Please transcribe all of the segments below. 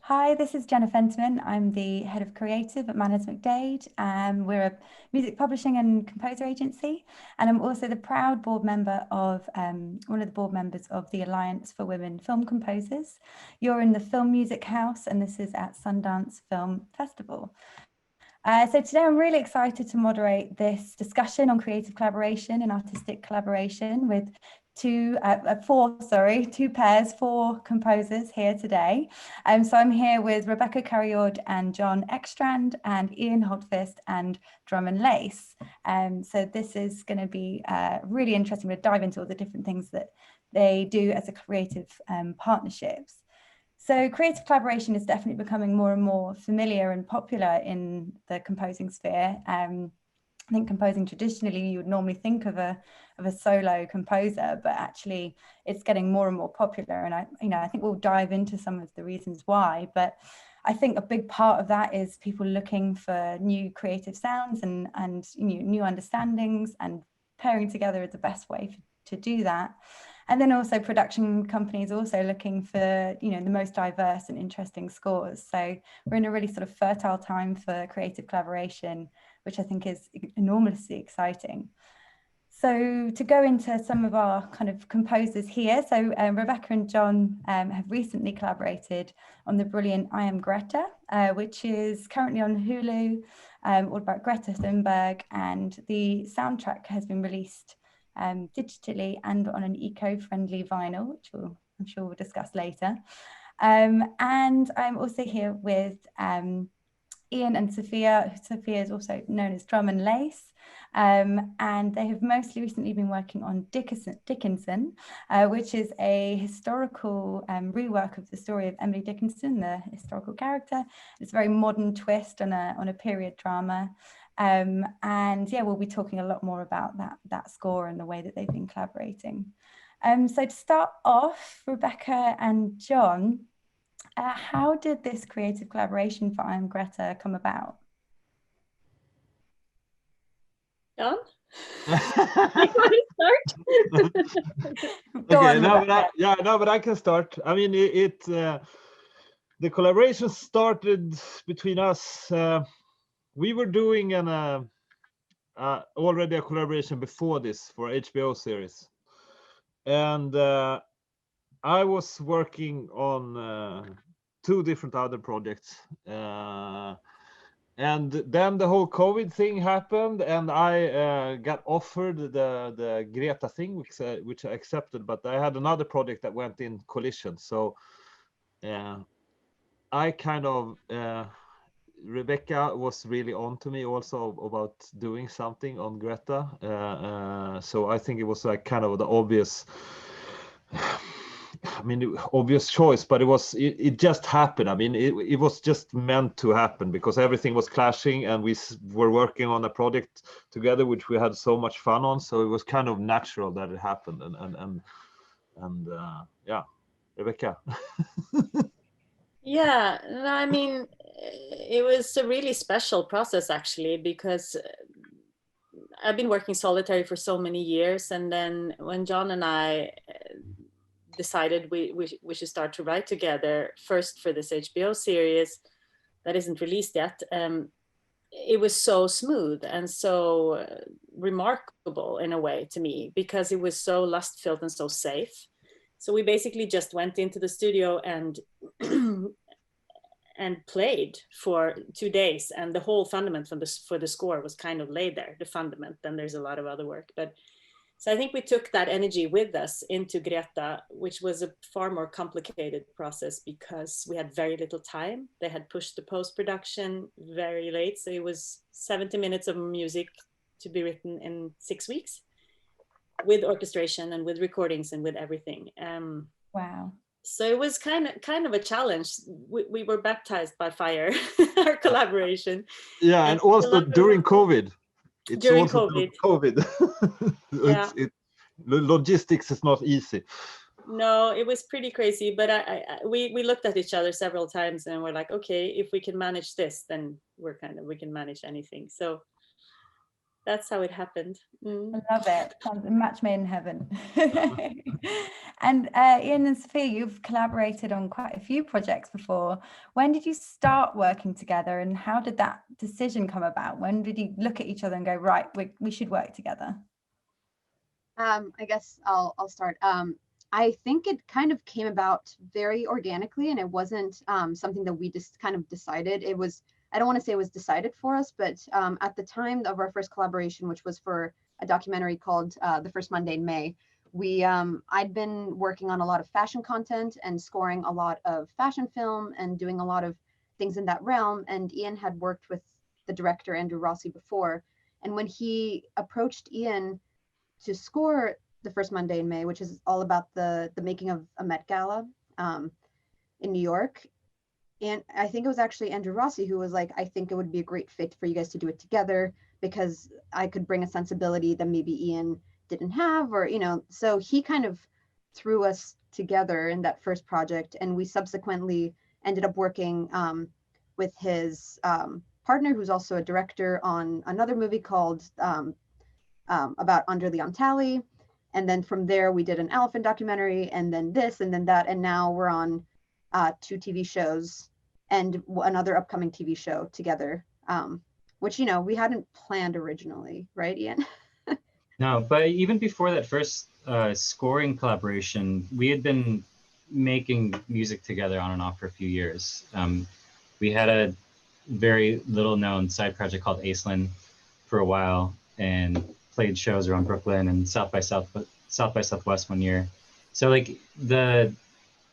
Hi, this is Jenna Fentimen. I'm the head of creative at Manners McDade. We're a music publishing and composer agency, and I'm also the proud board member of one of the board members of the Alliance for Women Film Composers. You're in the Film Music House, and this is at Sundance Film Festival. So today I'm really excited to moderate this discussion on creative collaboration and artistic collaboration with two pairs, four composers here today. So I'm here with Rebekka Karijord and John Ekstrand and Ian Hultquist and Drum and Lace. So this is going to be really interesting. We'll dive into all the different things that they do as a creative partnerships. So creative collaboration is definitely becoming more and more familiar and popular in the composing sphere. I think composing traditionally, you would normally think of a solo composer, but actually it's getting more and more popular. And I think we'll dive into some of the reasons why. But I think a big part of that is people looking for new creative sounds and new understandings, and pairing together is the best way to do that. And then also production companies also looking for, the most diverse and interesting scores. So we're in a really sort of fertile time for creative collaboration, which I think is enormously exciting. So to go into some of our kind of composers here, so Rebekka and John have recently collaborated on the brilliant I Am Greta, which is currently on Hulu, all about Greta Thunberg, and the soundtrack has been released digitally and on an eco-friendly vinyl, which I'm sure we'll discuss later. And I'm also here with Ian and Sophia. Sophia is also known as Drum and Lace, and they have mostly recently been working on Dickinson, which is a historical rework of the story of Emily Dickinson, the historical character. It's a very modern twist on a period drama. And yeah, we'll be talking a lot more about that score and the way that they've been collaborating. So to start off, Rebekka and John, how did this creative collaboration for I Am Greta come about? John? You want to start? But I can start. I mean, the collaboration started between us. We were doing already a collaboration before this for HBO series, and I was working on two different other projects, and then the whole COVID thing happened, and I got offered the Greta thing, which I accepted, but I had another project that went in collision, so I kind of Rebekka was really on to me also about doing something on Greta, so I think it was like kind of the obvious choice, but it just happened. I mean, it was just meant to happen because everything was clashing, and we were working on a project together which we had so much fun on, so it was kind of natural that it happened. And yeah, Rebekka. Yeah, no, I mean, it was a really special process actually, because I've been working solitary for so many years, and then when John and I decided we should start to write together first for this HBO series that isn't released yet, it was so smooth and so remarkable in a way to me, because it was so lust-filled and so safe. So we basically just went into the studio and and played for 2 days, and the whole fundament for the score was kind of laid there, the fundament. Then there's a lot of other work, but so I think we took that energy with us into Greta, which was a far more complicated process because we had very little time. They had pushed the post-production very late, so it was 70 minutes of music to be written in 6 weeks, with orchestration and with recordings and with everything. Wow. So it was kind of a challenge. We were baptized by fire, our collaboration. Yeah, and also during COVID. During COVID. Yeah. Logistics is not easy. No, it was pretty crazy, but we looked at each other several times and we're like, okay, if we can manage this, then we can manage anything. So that's how it happened. I love it. Sounds a match made in heaven. And Ian and Sophia, you've collaborated on quite a few projects before. When did you start working together, and how did that decision come about? When did you look at each other and go, right, we should work together? I guess I'll start. I think it kind of came about very organically, and it wasn't something that we just kind of decided. It was, I don't want to say it was decided for us, but at the time of our first collaboration, which was for a documentary called The First Monday in May, I'd been working on a lot of fashion content and scoring a lot of fashion film and doing a lot of things in that realm. And Ian had worked with the director, Andrew Rossi, before. And when he approached Ian to score The First Monday in May, which is all about the making of a Met Gala in New York. And I think it was actually Andrew Rossi who was like, I think it would be a great fit for you guys to do it together, because I could bring a sensibility that maybe Ian didn't have, or, you know, so he kind of threw us together in that first project. And we subsequently ended up working with his partner, who's also a director, on another movie called about Under the Tally. And then from there, we did an elephant documentary, and then this, and then that. And now we're on 2 TV shows and another upcoming TV show together, which, you know, we hadn't planned originally, right, Ian? No, but even before that first scoring collaboration, we had been making music together on and off for a few years. We had a very little known side project called Aislinn for a while, and played shows around Brooklyn and South by Southwest one year. So like the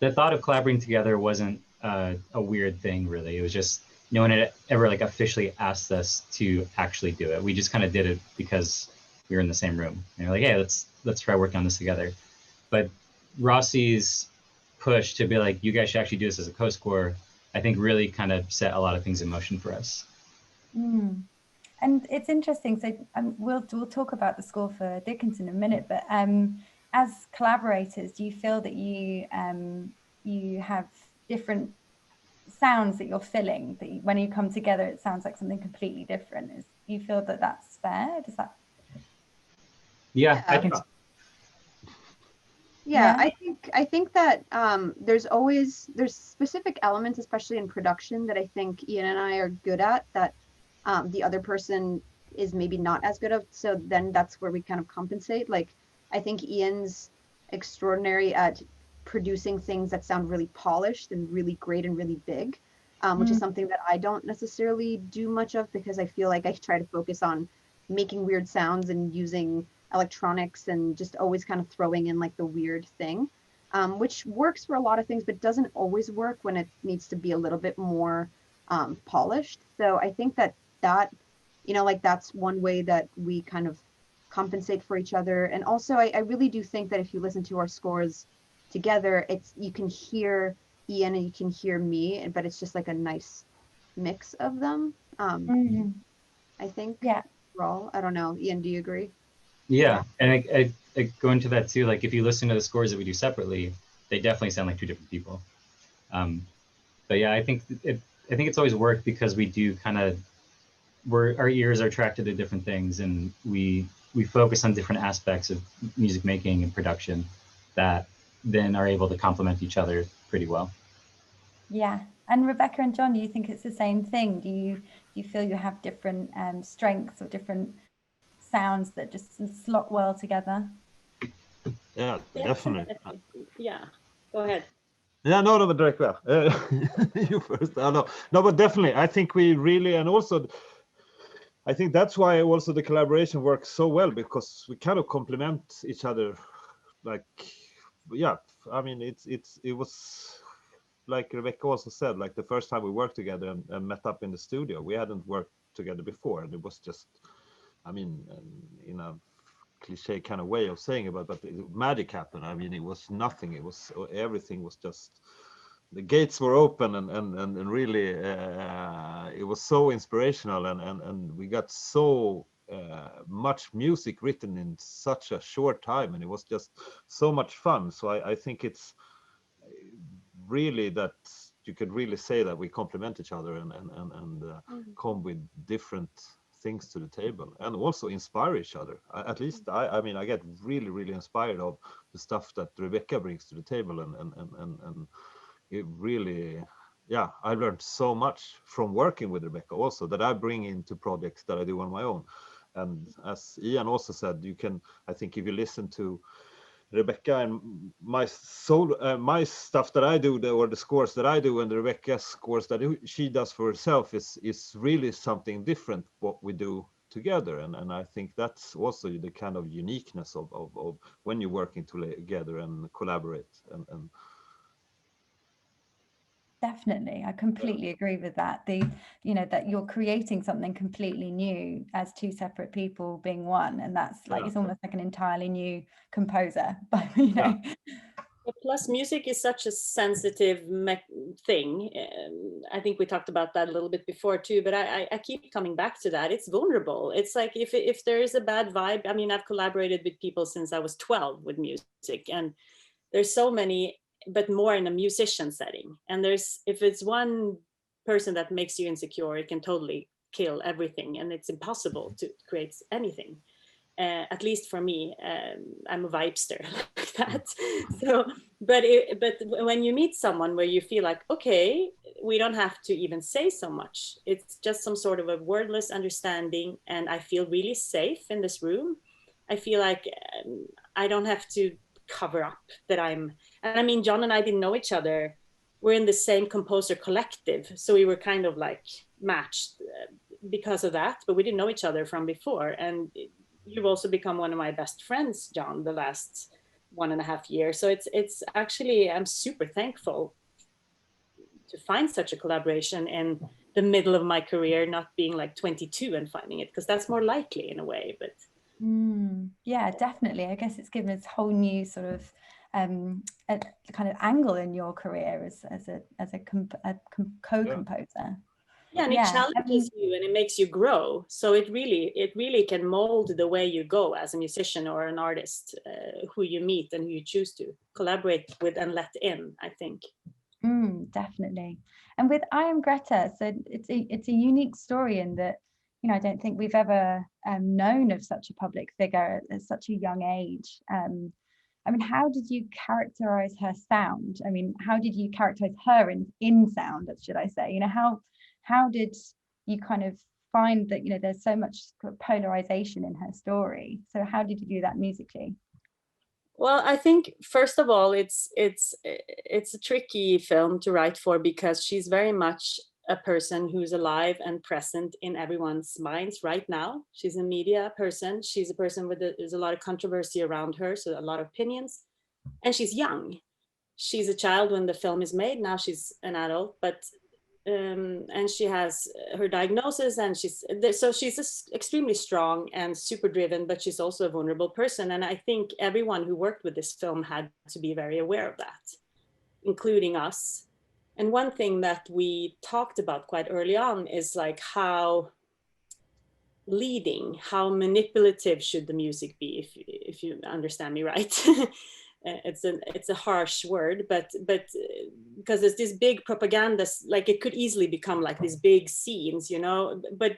thought of collaborating together wasn't a weird thing, really. It was just no one had ever like officially asked us to actually do it. We just kind of did it because we were in the same room. And we're like, hey, let's try working on this together. But Rossi's push to be like, you guys should actually do this as a co-score, I think really kind of set a lot of things in motion for us. Mm. And it's interesting. So we'll talk about the score for Dickinson in a minute. But as collaborators, do you feel that you have different sounds that you're filling? That when you come together, it sounds like something completely different. Do you feel that that's fair? Does that? Yeah, I think. Yeah, I think that there's specific elements, especially in production, that I think Ian and I are good at that the other person is maybe not as good at. So then that's where we kind of compensate. Like, I think Ian's extraordinary at producing things that sound really polished and really great and really big, which is something that I don't necessarily do much of, because I feel like I try to focus on making weird sounds and using electronics and just always kind of throwing in like the weird thing, which works for a lot of things, but doesn't always work when it needs to be a little bit more polished. So I think that, you know, like that's one way that we kind of compensate for each other. And also I really do think that if you listen to our scores together, you can hear Ian and you can hear me, but it's just like a nice mix of them. I think. Yeah. Overall, I don't know. Ian, do you agree? Yeah, and I go into that too. Like if you listen to the scores that we do separately, they definitely sound like 2 different people. But yeah, I think it's always worked because we do kind of, our ears are attracted to different things, and we focus on different aspects of music making and production that then are able to complement each other pretty well. Yeah. And Rebekka and John, do you think it's the same thing? Do you feel you have different strengths or different sounds that just slot well together? Yeah, definitely. Yeah, go ahead. Yeah, no, but Rebekka, you first. No, but definitely, I think we really, and also, I think that's why also the collaboration works so well, because we kind of complement each other. Like, yeah, I mean, it was like Rebekka also said, like the first time we worked together and met up in the studio, we hadn't worked together before, and it was just, I mean, in a cliche kind of way of saying it, but magic happened. I mean, it was nothing. It was, everything was just, the gates were open, and really it was so inspirational, and we got so much music written in such a short time, and it was just so much fun. So I think it's really that you could really say that we complement each other and come with different things to the table and also inspire each other. At least I mean, I get really inspired of the stuff that Rebekka brings to the table, and it really, yeah, I learned so much from working with Rebekka also that I bring into projects that I do on my own. And as Ian also said, you can, I think if you listen to Rebekka and my my stuff that I do, or the scores that I do, and the Rebekka scores that she does for herself is really something different what we do together. And I think that's also the kind of uniqueness of when you're working together and collaborate. And Definitely, I completely agree with that. That you're creating something completely new as two separate people being one, and that's like it's almost like an entirely new composer. But Plus, music is such a sensitive thing. I think we talked about that a little bit before too. But I keep coming back to that. It's vulnerable. It's like if there is a bad vibe. I mean, I've collaborated with people since I was 12 with music, and there's so many, but more in a musician setting. And if it's one person that makes you insecure, it can totally kill everything, and it's impossible to create anything. At least for me, I'm a vibester like that. So, but when you meet someone where you feel like, okay, we don't have to even say so much. It's just some sort of a wordless understanding, and I feel really safe in this room. I feel like I don't have to cover up that and I mean, John and I didn't know each other. We're in the same composer collective, so we were kind of like matched because of that, but we didn't know each other from before. And you've also become one of my best friends, John, the last 1.5 years. So it's actually, I'm super thankful to find such a collaboration in the middle of my career, not being like 22 and finding it, because that's more likely in a way. But yeah, definitely. I guess it's given us a whole new sort of a kind of angle in your career as a co-composer. Yeah, and it challenges you and it makes you grow. So it really can mold the way you go as a musician or an artist, who you meet and who you choose to collaborate with and let in, I think. Definitely. And with Am Greta, so it's a unique story in that, I don't think we've ever known of such a public figure at such a young age. I mean, how did you characterize her sound? I mean, how did you characterize her in sound, should I say? How did you kind of find that, there's so much polarization in her story? So how did you do that musically? Well, I think first of all, it's a tricky film to write for, because she's very much a person who's alive and present in everyone's minds right now. She's a media person. She's a person there's a lot of controversy around her, so a lot of opinions. And she's young. She's a child when the film is made. Now she's an adult, but and she has her diagnosis, and she's extremely strong and super driven, but she's also a vulnerable person. And I think everyone who worked with this film had to be very aware of that, including us. And one thing that we talked about quite early on is like how manipulative should the music be, if you understand me right. It's a harsh word, but because there's this big propaganda, like it could easily become like these big scenes, but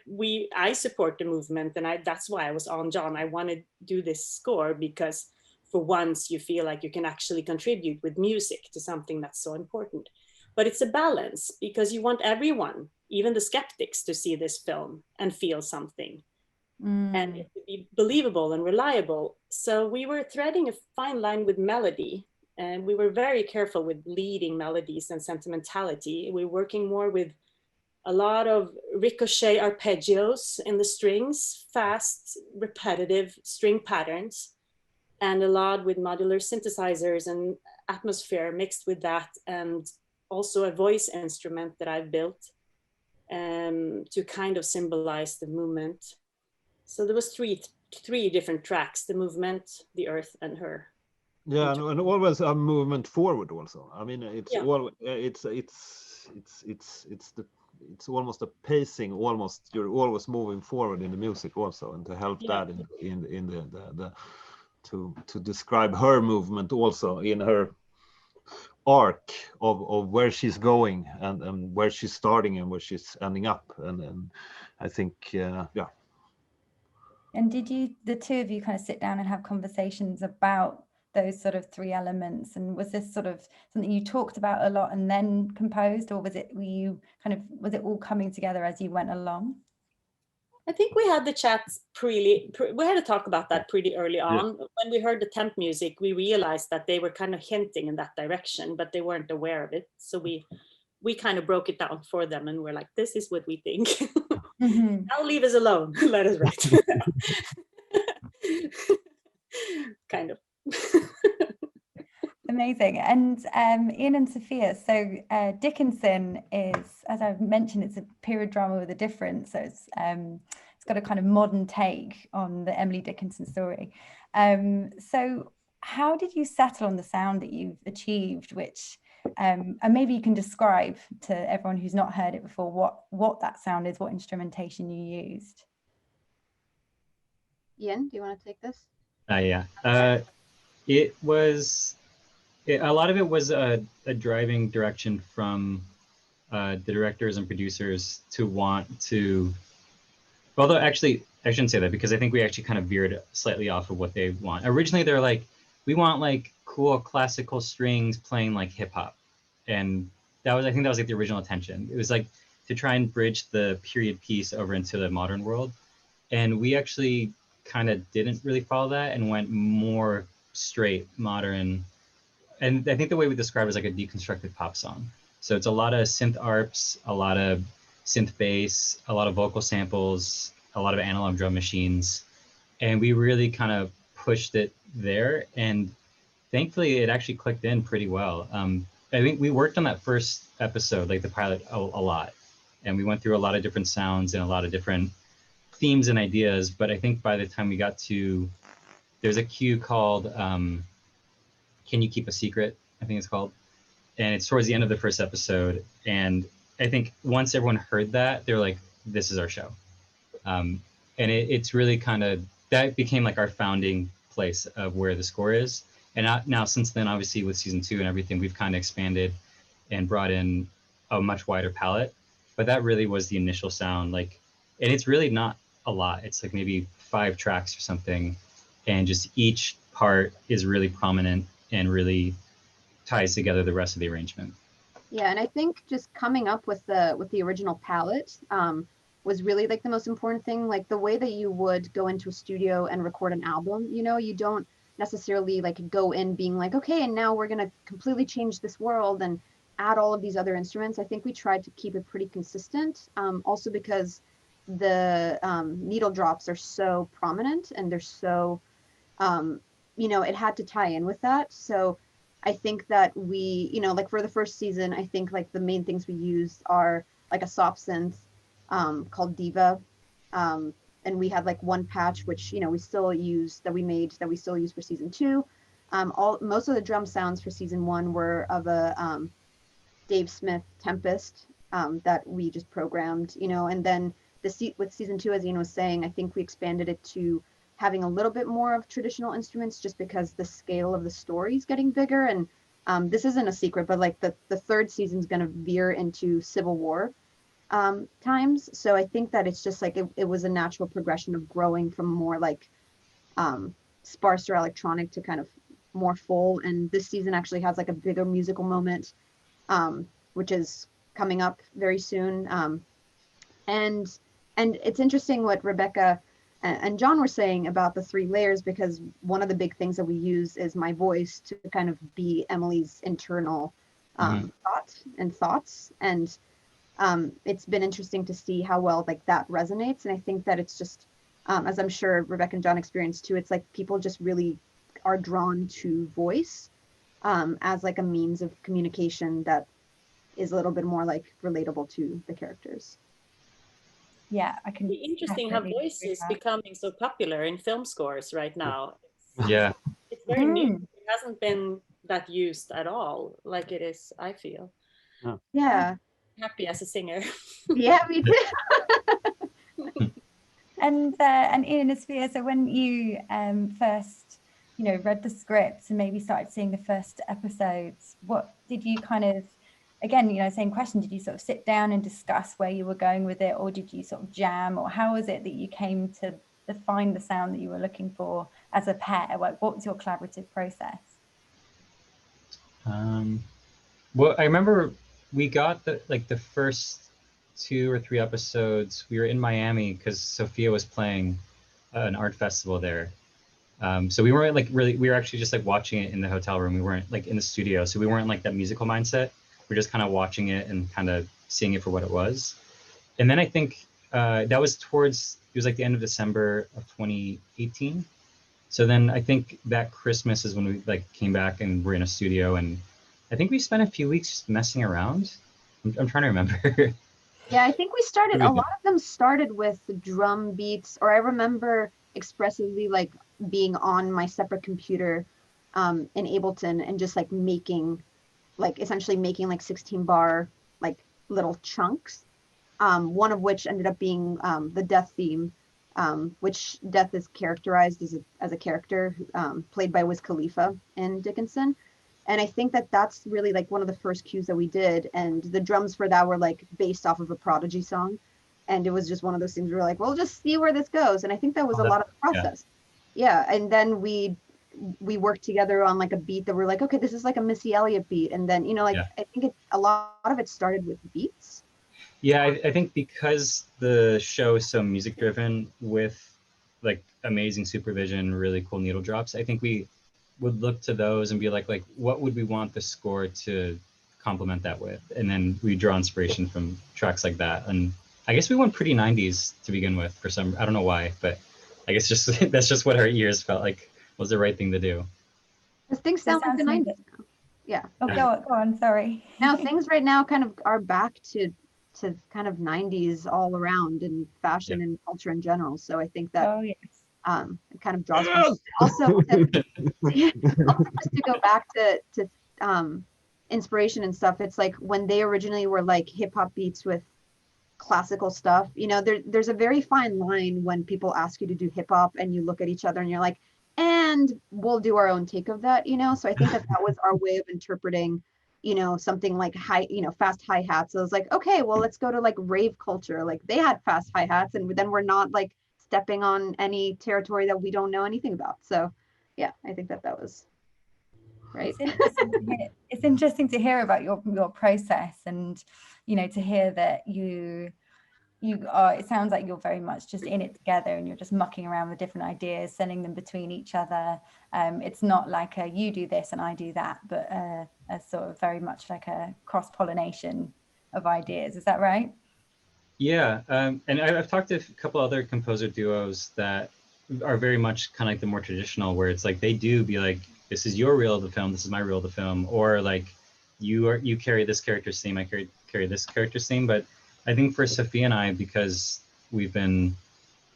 I support the movement, and that's why I was on John. I want to do this score because for once you feel like you can actually contribute with music to something that's so important. But it's a balance, because you want everyone, even the skeptics, to see this film and feel something. And it to be believable and reliable. So we were threading a fine line with melody, and we were very careful with leading melodies and sentimentality. We're working more with a lot of ricochet arpeggios in the strings, fast, repetitive string patterns, and a lot with modular synthesizers and atmosphere mixed with that, and also a voice instrument that I've built to kind of symbolize the movement. So there was three different tracks: the movement, the earth, and her. Yeah, and always a movement forward also. I mean, it's almost a pacing. Almost you're always moving forward in the music also, and to help that in the to describe her movement also in her arc of where she's going and where she's starting and where she's ending up. And I think And did the two of you kind of sit down and have conversations about those sort of three elements? And was this sort of something you talked about a lot and then composed, or was it all coming together as you went along? I think we had the chats we had to talk about that pretty early on. Yeah. When we heard the temp music, we realized that they were kind of hinting in that direction, but they weren't aware of it. So we kind of broke it down for them, and we're like, this is what we think. Mm-hmm. Now leave us alone. Let us write. Kind of. Amazing. And Ian and Sophia, so Dickinson is, as I've mentioned, it's a period drama with a difference. So it's got a kind of modern take on the Emily Dickinson story. So how did you settle on the sound that you've achieved, which, and maybe you can describe to everyone who's not heard it before what that sound is, what instrumentation you used? Ian, do you want to take this? Yeah. It was... a lot of it was a driving direction from the directors and producers to want to, although actually I shouldn't say that, because I think we actually kind of veered slightly off of what they want. Originally they're like, we want like cool classical strings playing like hip hop. And I think that was like the original intention. It was like to try and bridge the period piece over into the modern world. And we actually kind of didn't really follow that and went more straight modern. And I think the way we describe it is like a deconstructed pop song. So it's a lot of synth arps, a lot of synth bass, a lot of vocal samples, a lot of analog drum machines. And we really kind of pushed it there. And thankfully, it actually clicked in pretty well. I think we worked on that first episode, like the pilot, a lot. And we went through a lot of different sounds and a lot of different themes and ideas. But I think by the time we got to, there's a cue called, Can You Keep a Secret? I think it's called. And it's towards the end of the first episode. And I think once everyone heard that, they're like, this is our show. And it's really kind of, that became like our founding place of where the score is. And now since then, obviously with season 2 and everything, we've kind of expanded and brought in a much wider palette. But that really was the initial sound. Like, and it's really not a lot. It's like maybe 5 tracks or something. And just each part is really prominent and really ties together the rest of the arrangement. Yeah, and I think just coming up with the original palette was really like the most important thing. Like the way that you would go into a studio and record an album, you don't necessarily like go in being like, okay, and now we're gonna completely change this world and add all of these other instruments. I think we tried to keep it pretty consistent. Also because the needle drops are so prominent and they're so it had to tie in with that. So I think that we, like for the first season, I think like the main things we used are like a soft synth called Diva. And we had like one patch, which, we still use that we still use for season 2. Most of the drum sounds for season 1 were of a Dave Smith Tempest that we just programmed, and then with season 2, as Ian was saying, I think we expanded it to having a little bit more of traditional instruments just because the scale of the story is getting bigger. And this isn't a secret, but like the third season is going to veer into Civil War times. So I think that it's just like it was a natural progression of growing from more like sparser electronic to kind of more full. And this season actually has like a bigger musical moment, which is coming up very soon. And it's interesting what Rebekka and John were saying about the 3 layers, because one of the big things that we use is my voice to kind of be Emily's internal thoughts. And it's been interesting to see how well like that resonates. And I think that it's just, as I'm sure Rebekka and John experienced too, it's like people just really are drawn to voice as like a means of communication that is a little bit more like relatable to the characters. Yeah, I can. It's interesting how voice is becoming so popular in film scores right now. Yeah, it's very new. It hasn't been that used at all, like it is. I feel. Yeah. Happy as a singer. Yeah, me too. And Ian and Sophia, so when you first, read the scripts and maybe started seeing the first episodes, what did you kind of? Again, same question, did you sort of sit down and discuss where you were going with it, or did you sort of jam, or how was it that you came to find the sound that you were looking for as a pair? Like, what was your collaborative process? Well, I remember we got the first 2 or 3 episodes. We were in Miami because Sophia was playing an art festival there. So we weren't like really, we were actually just like watching it in the hotel room. We weren't like in the studio. So we weren't like that musical mindset. We're just kind of watching it and kind of seeing it for what it was. And then I think that was it was like the end of December of 2018. So then I think that Christmas is when we like came back and we're in a studio, and I think we spent a few weeks just messing around. I'm trying to remember. Yeah, I think we started, a lot of them started with drum beats, or I remember expressively like being on my separate computer in Ableton and just like making, like essentially making like 16 bar like little chunks. One of which ended up being the Death theme, which Death is characterized as a character played by Wiz Khalifa in Dickinson. And I think that that's really like one of the first cues that we did. And the drums for that were like based off of a Prodigy song. And it was just one of those things we were like, well, just see where this goes. And I think that was a lot of the process. Yeah. And then we worked together on like a beat that we're like, okay, this is like a Missy Elliott beat. And then, you know, like I think a lot of it started with beats. Yeah, I think because the show is so music driven with like amazing supervision, really cool needle drops, I think we would look to those and be like what would we want the score to complement that with? And then we draw inspiration from tracks like that. And I guess we went pretty 90s to begin with for some, I don't know why, but I guess just that's just what our ears felt like was the right thing to do. Because things sound like the 90s now. Yeah. Oh, go on, sorry. Now things right now kind of are back to kind of 90s all around in fashion and culture in general. So I think that it kind of draws also to go back to inspiration and stuff. It's like when they originally were like hip hop beats with classical stuff, you know, there's a very fine line when people ask you to do hip hop and you look at each other and you're like, and we'll do our own take of that, you know? So I think that was our way of interpreting, you know, something like fast hi-hats. So I was like, okay, well, let's go to like rave culture. Like they had fast hi-hats, and then we're not like stepping on any territory that we don't know anything about. So yeah, I think that was right. It's interesting to hear about your process, and, you know, to hear that you are, it sounds like you're very much just in it together and you're just mucking around with different ideas, sending them between each other. It's not like you do this and I do that, but a sort of very much like a cross-pollination of ideas. Is that right? Yeah, and I've talked to a couple other composer duos that are very much kind of like the more traditional, where it's like they do be like, this is your reel of the film, this is my reel of the film, or like you carry this character's theme, I carry this character's theme. But I think for Sophia and I, because we've been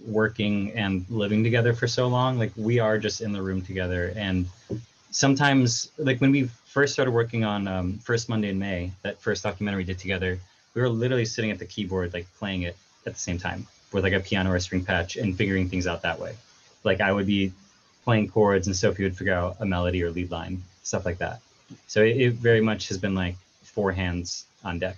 working and living together for so long, like we are just in the room together. And sometimes, like when we first started working on First Monday in May, that first documentary we did together, we were literally sitting at the keyboard, like playing it at the same time with like a piano or a string patch and figuring things out that way. Like I would be playing chords and Sophie would figure out a melody or lead line, stuff like that. So it very much has been like 4 hands on deck.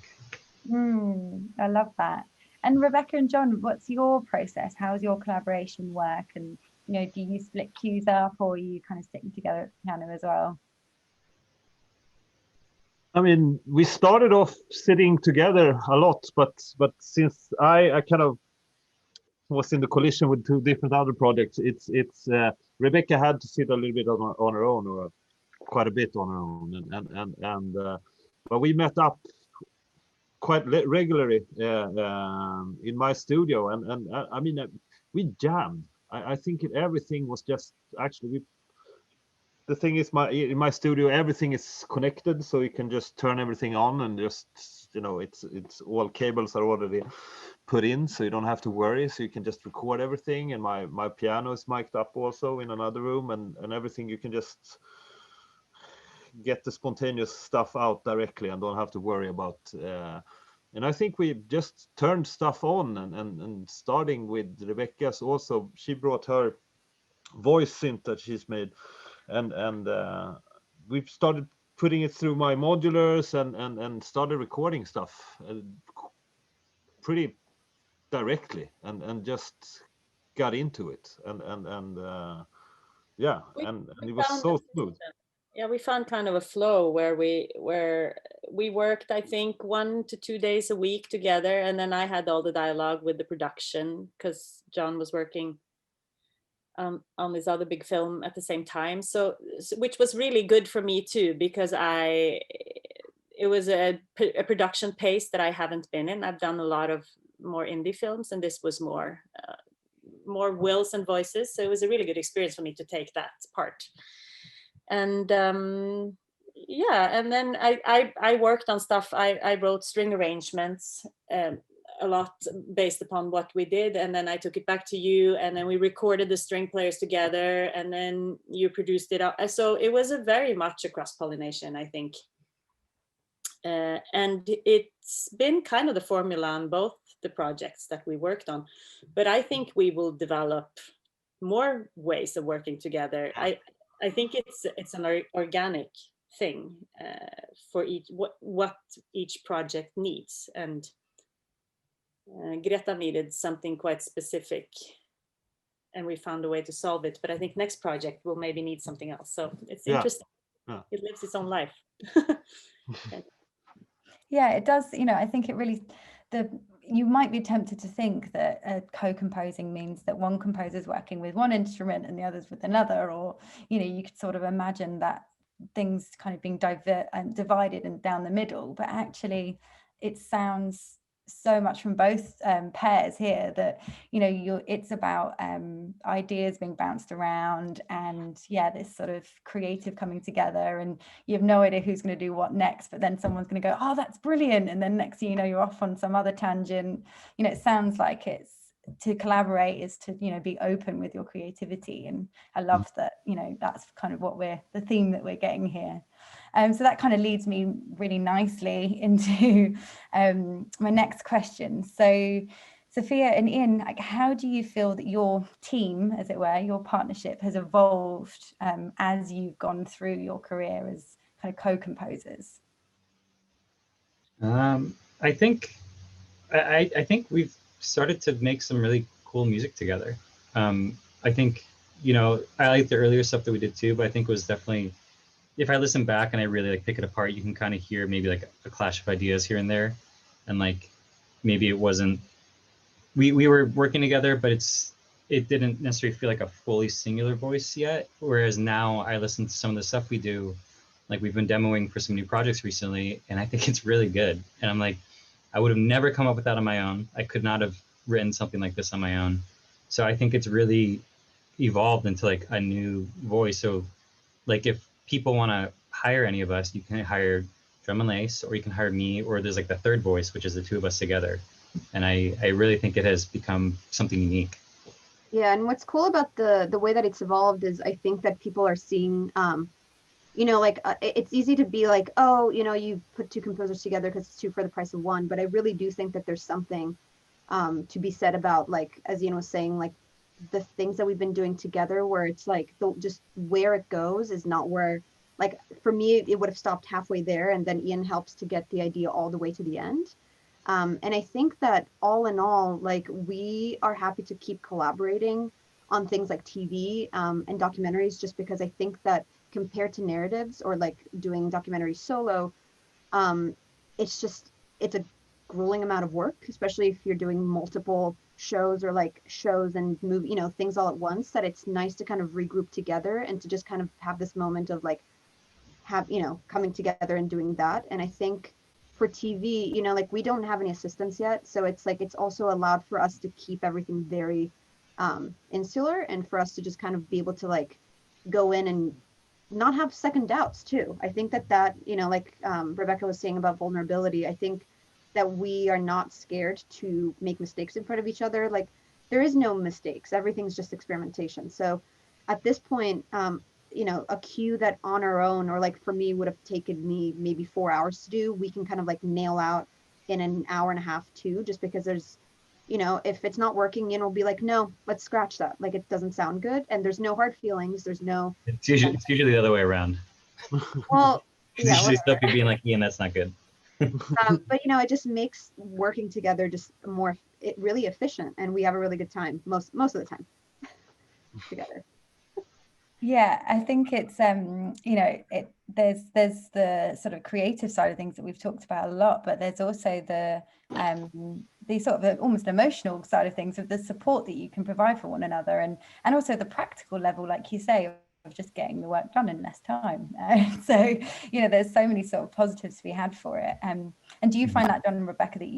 I love that. And Rebekka and John, what's your process? How's your collaboration work? And, you know, do you split cues up, or are you kind of sticking together at the piano as well? I mean, we started off sitting together a lot, but since I kind of was in the collision with 2 different other projects, it's Rebekka had to sit a little bit on her own, or quite a bit on her own, but we met up quite regularly in my studio, and I mean we jammed. I think everything was just actually the thing is, in my studio everything is connected, so you can just turn everything on and just, you know, it's all cables are already put in, so you don't have to worry, so you can just record everything. And my piano is mic'd up also in another room, and everything, you can just get the spontaneous stuff out directly and don't have to worry about and I think we just turned stuff on, and starting with Rebekka's also, she brought her voice synth that she's made, and we've started putting it through my modulars and started recording stuff pretty directly, and just got into it, and yeah, and it was found so smooth. Yeah, we found kind of a flow where we worked, I think, 1 to 2 days a week together, and then I had all the dialogue with the production because John was working on this other big film at the same time. So which was really good for me too, because it was a production pace that I haven't been in. I've done a lot of more indie films, and this was more wills and voices. So it was a really good experience for me to take that part. And yeah, and then I worked on stuff. I wrote string arrangements a lot based upon what we did, and then I took it back to you, and then we recorded the string players together, and then you produced it out. So it was a very much a cross-pollination, I think. And it's been kind of the formula on both the projects that we worked on, but I think we will develop more ways of working together. I think it's an organic thing for each what each project needs, and Greta needed something quite specific, and we found a way to solve it. But I think next project will maybe need something else. So it's interesting. Yeah. It lives its own life. Yeah, it does. You know, I think it really, you might be tempted to think that co-composing means that one composer is working with one instrument and the other's with another, or, you know, you could sort of imagine that things kind of being divided and down the middle, but actually it sounds so much from both pairs here that, you know, it's about ideas being bounced around, and yeah, this sort of creative coming together, and you have no idea who's going to do what next, but then someone's going to go, oh, that's brilliant, and then next thing you know, you're off on some other tangent. You know, it sounds like it's to collaborate is to, you know, be open with your creativity, and I love that, you know, that's kind of what the theme that we're getting here. So that kind of leads me really nicely into my next question. So Sophia and Ian, like, how do you feel that your team, as it were, your partnership has evolved as you've gone through your career as kind of co-composers? I think we've started to make some really cool music together. I think, you know, I like the earlier stuff that we did too, but I think it was definitely, if I listen back and I really like pick it apart, you can kind of hear maybe like a clash of ideas here and there, and like maybe it wasn't, we were working together, but it didn't necessarily feel like a fully singular voice yet. Whereas now I listen to some of the stuff we do, like we've been demoing for some new projects recently, and I think it's really good. And I'm like, I would have never come up with that on my own. I could not have written something like this on my own. So I think it's really evolved into like a new voice. So like if people want to hire any of us, you can hire Drum and Lace, or you can hire me, or there's like the third voice, which is the two of us together. And I really think it has become something unique. Yeah, and what's cool about the way that it's evolved is I think that people are seeing, you know, like it's easy to be like, oh, you know, you put two composers together because it's two for the price of one. But I really do think that there's something to be said about, like, as Ian was saying, like the things that we've been doing together, where it's like just where it goes is not where, like for me, it would have stopped halfway there, and then Ian helps to get the idea all the way to the end. And I think that all in all, like we are happy to keep collaborating on things like TV and documentaries, just because I think that compared to narratives or like doing documentaries solo, it's a grueling amount of work, especially if you're doing multiple shows or like shows and movie, you know, things all at once, that it's nice to kind of regroup together and to just kind of have this moment of like coming together and doing that. And I think for TV, you know, like we don't have any assistants yet, so it's like it's also allowed for us to keep everything very insular, and for us to just kind of be able to like go in and not have second doubts too. I think that you know, like Rebekka was saying about vulnerability, I think that we are not scared to make mistakes in front of each other. Like there is no mistakes, everything's just experimentation. So at this point, you know, a cue that on our own, or like for me would have taken me maybe 4 hours to do, we can kind of like nail out in an hour and a half too, just because there's, you know, if it's not working, Ian will be like, no, let's scratch that, like it doesn't sound good, and there's no hard feelings, there's no, it's usually the other way around. well, Yeah, usually stuff you being like, Ian, that's not good. But you know, it just makes working together just really efficient, and we have a really good time most of the time together. Yeah, I think it's you know, there's the sort of creative side of things that we've talked about a lot, but there's also the sort of almost emotional side of things, of the support that you can provide for one another, and also the practical level, like you say, of just getting the work done in less time. So you know, there's so many sort of positives to be had for it. And do you find that, John and Rebekka, that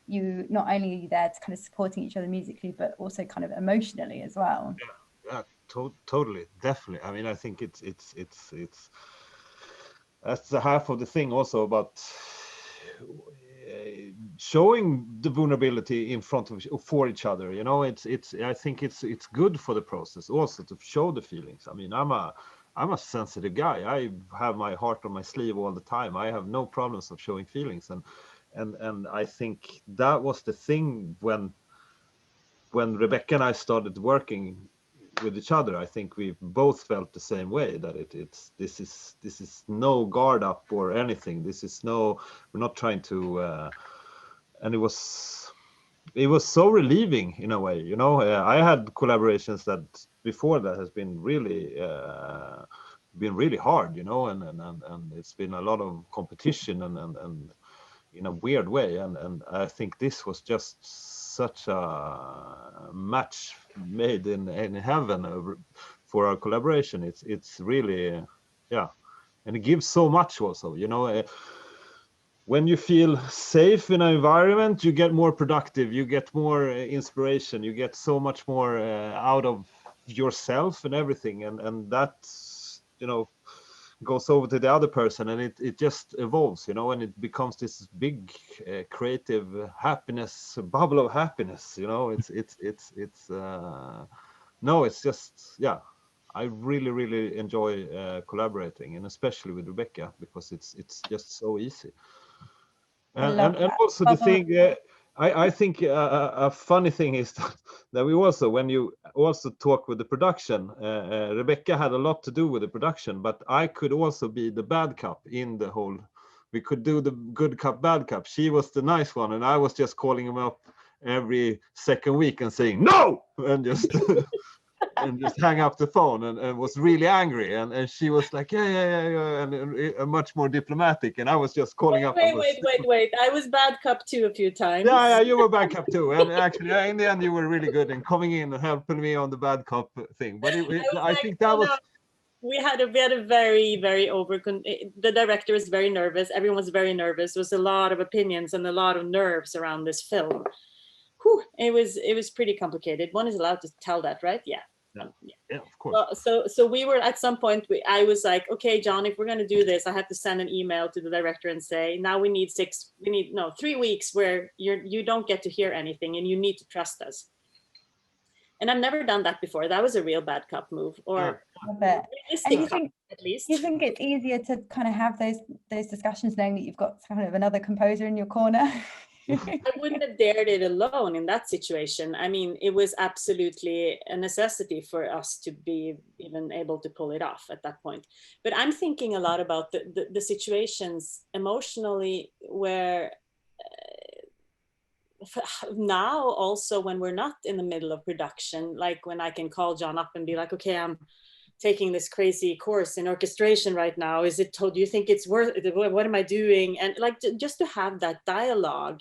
you not only are you there to kind of supporting each other musically, but also kind of emotionally as well? Yeah, totally, definitely. I mean, I think it's that's the half of the thing also about showing the vulnerability in front of for each other. You know, it's I think it's good for the process also to show the feelings. I mean, I'm a sensitive guy. I have my heart on my sleeve all the time. I have no problems of showing feelings, and I think that was the thing when Rebekka and I started working with each other. I think we both felt the same way, that this is no guard up or anything. We're not trying to, and it was so relieving in a way. You know, I had collaborations that before that has been really hard. You know, and it's been a lot of competition and in a weird way. And I think this was just such a match made in heaven for our collaboration. It's really, yeah, and it gives so much also. You know, when you feel safe in an environment, you get more productive, you get more inspiration, you get so much more out of yourself and everything, and that, you know, goes over to the other person, and it just evolves, you know, and it becomes this big creative happiness, bubble of happiness, you know. It's no, it's just, yeah, I really enjoy collaborating, and especially with Rebekka, because it's just so easy. And also the thing, I think a funny thing is that we also, when you also talk with the production, Rebekka had a lot to do with the production, but I could also be the bad cop in the whole. We could do the good cop, bad cop. She was the nice one, and I was just calling him up every second week and saying no, and just and just hang up the phone, and was really angry, and she was like yeah, and much more diplomatic, and I was just calling up. Wait, I was bad cop too a few times. Yeah, you were bad cop too, and actually in the end you were really good in coming in and helping me on the bad cop thing. But I think that was. We had a very the director was very nervous, everyone was very nervous, there was a lot of opinions and a lot of nerves around this film. Whew, it was pretty complicated. One is allowed to tell that, right? Yeah, of course. So we were at some point, I was like, okay, John, if we're going to do this, I have to send an email to the director and say, now we need 3 weeks where you don't get to hear anything, and you need to trust us. And I've never done that before. That was a real bad cop move, or realistic cop, at least. You think it's easier to kind of have those discussions knowing that you've got kind of another composer in your corner? I wouldn't have dared it alone in that situation. I mean, it was absolutely a necessity for us to be even able to pull it off at that point. But I'm thinking a lot about the situations emotionally where now also when we're not in the middle of production, like when I can call John up and be like, okay, I'm taking this crazy course in orchestration right now. Do you think it's worth it? What am I doing? And like just to have that dialogue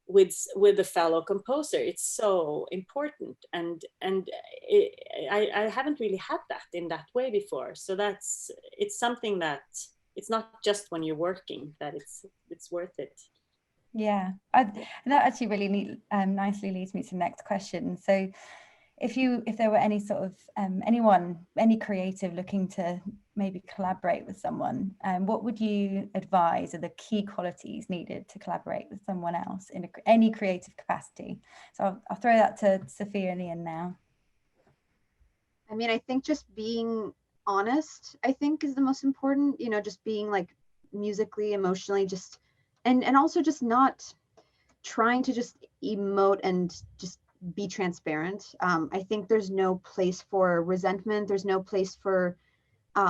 with the fellow composer, it's so important. And I haven't really had that in that way before. So it's something that it's not just when you're working that it's worth it. Yeah, that actually really nicely leads me to the next question. So if there were any sort of any creative looking to maybe collaborate with someone, what would you advise are the key qualities needed to collaborate with someone else in any creative capacity? So I'll throw that to Sophia and Ian now. I mean, I think just being honest, I think, is the most important, you know, just being like musically, emotionally, just and also just not trying to just emote and just be transparent. I think there's no place for resentment. There's no place for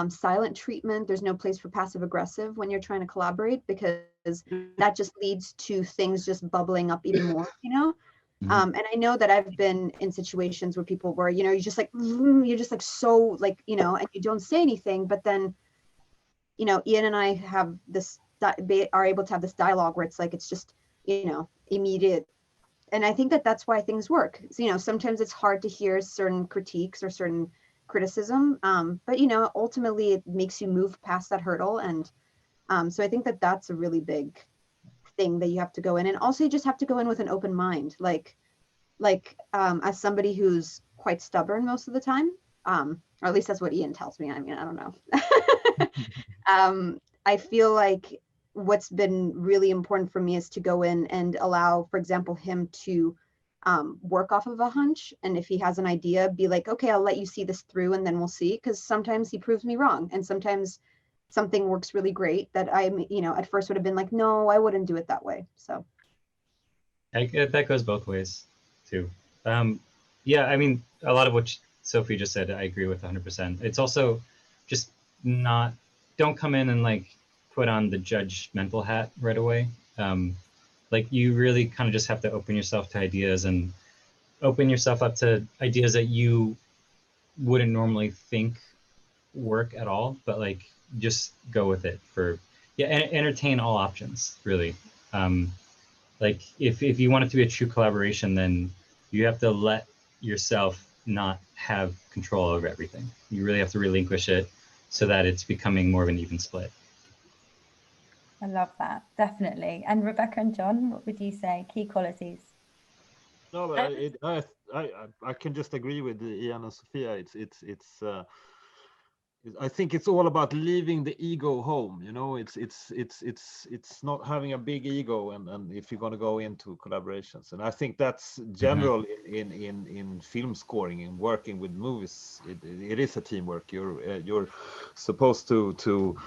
silent treatment. There's no place for passive aggressive when you're trying to collaborate, because that just leads to things just bubbling up even more, you know? And I know that I've been in situations where people were, you know, you're just like so like, you know, and you don't say anything, but then, you know, Ian and I have this, are able to have this dialogue where it's like, it's just, you know, immediate. And I think that that's why things work. So, you know, sometimes it's hard to hear certain critiques or certain criticism, but, you know, ultimately it makes you move past that hurdle. And so I think that that's a really big thing that you have to go in. And also you just have to go in with an open mind. Like as somebody who's quite stubborn most of the time, or at least that's what Ian tells me. I mean, I don't know. I feel like what's been really important for me is to go in and allow, for example, him to work off of a hunch. And if he has an idea, be like, okay, I'll let you see this through and then we'll see. Because sometimes he proves me wrong. And sometimes something works really great that I'm, you know, at first would have been like, no, I wouldn't do it that way. So that goes both ways too. Yeah, I mean, a lot of what Sophie just said, I agree with 100%. It's also just don't come in and like put on the judgmental hat right away. Like you really kind of just have to open yourself to ideas and open yourself up to ideas that you wouldn't normally think work at all, but like just go with it and entertain all options really. Like if you want it to be a true collaboration, then you have to let yourself not have control over everything. You really have to relinquish it so that it's becoming more of an even split. I love that, definitely. And Rebekka and John, what would you say, key qualities? No, but I can just agree with Ian and Sophia. I think it's all about leaving the ego home. You know, it's not having a big ego, and if you're going to go into collaborations, and I think that's general in film scoring and working with movies. It is a teamwork. You're supposed to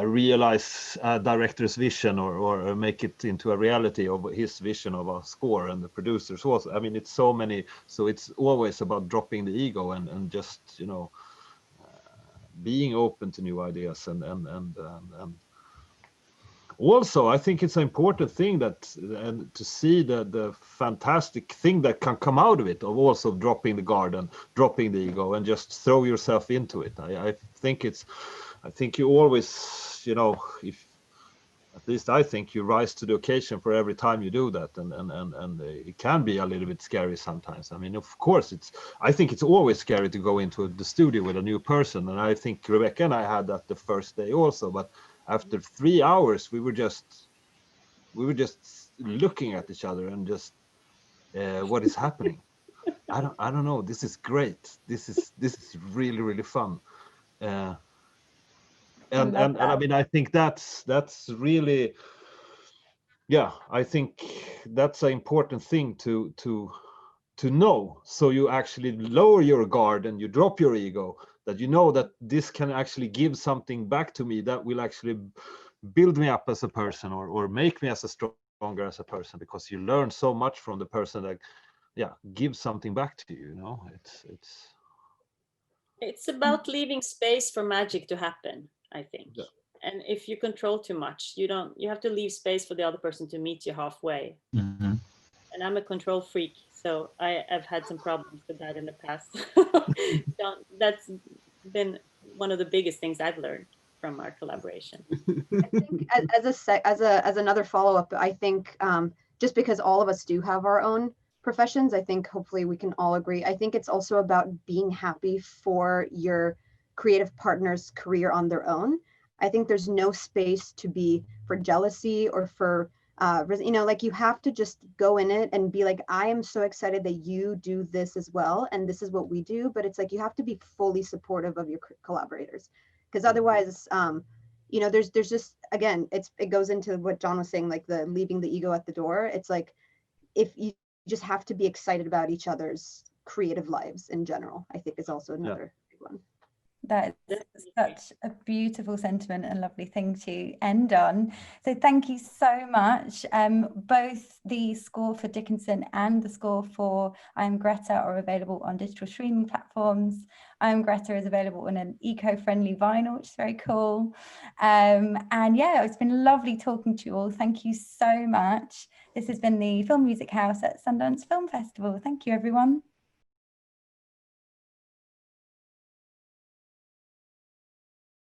realize a director's vision or make it into a reality of his vision of a score, and the producers also. I mean, it's so many, so it's always about dropping the ego and just, you know, being open to new ideas and also I think it's an important thing that to see the fantastic thing that can come out of it, of also dropping the guard and dropping the ego and just throw yourself into it. I think you always, you know, at least I think you rise to the occasion for every time you do that, and it can be a little bit scary sometimes. I mean, of course, I think it's always scary to go into the studio with a new person, and I think Rebekka and I had that the first day also. But after 3 hours, we were just looking at each other and just what is happening? I don't know. This is great. This is really, really fun. And I mean, I think that's really, yeah, I think that's an important thing to know. So you actually lower your guard and you drop your ego, that you know that this can actually give something back to me that will actually build me up as a person or make me as a stronger as a person, because you learn so much from the person that, yeah, gives something back to you, you know. It's about leaving space for magic to happen, I think. Yeah. And if you control too much, you have to leave space for the other person to meet you halfway. Mm-hmm. And I'm a control freak, so I've had some problems with that in the past. That's been one of the biggest things I've learned from our collaboration. I think as another follow-up, I think just because all of us do have our own professions, I think hopefully we can all agree. I think it's also about being happy for your creative partner's career on their own. I think there's no space to be for jealousy or for you know, like you have to just go in it and be like, I am so excited that you do this as well, and this is what we do. But it's like you have to be fully supportive of your collaborators, because otherwise you know, there's just, again, it goes into what John was saying, like the leaving the ego at the door. It's like, if you just have to be excited about each other's creative lives in general, I think is also another big one. That is such a beautiful sentiment and lovely thing to end on. So thank you so much. Both the score for Dickinson and the score for I Am Greta are available on digital streaming platforms. I Am Greta is available on an eco-friendly vinyl, which is very cool. And yeah, it's been lovely talking to you all. Thank you so much. This has been the Film Music House at Sundance Film Festival. Thank you, everyone.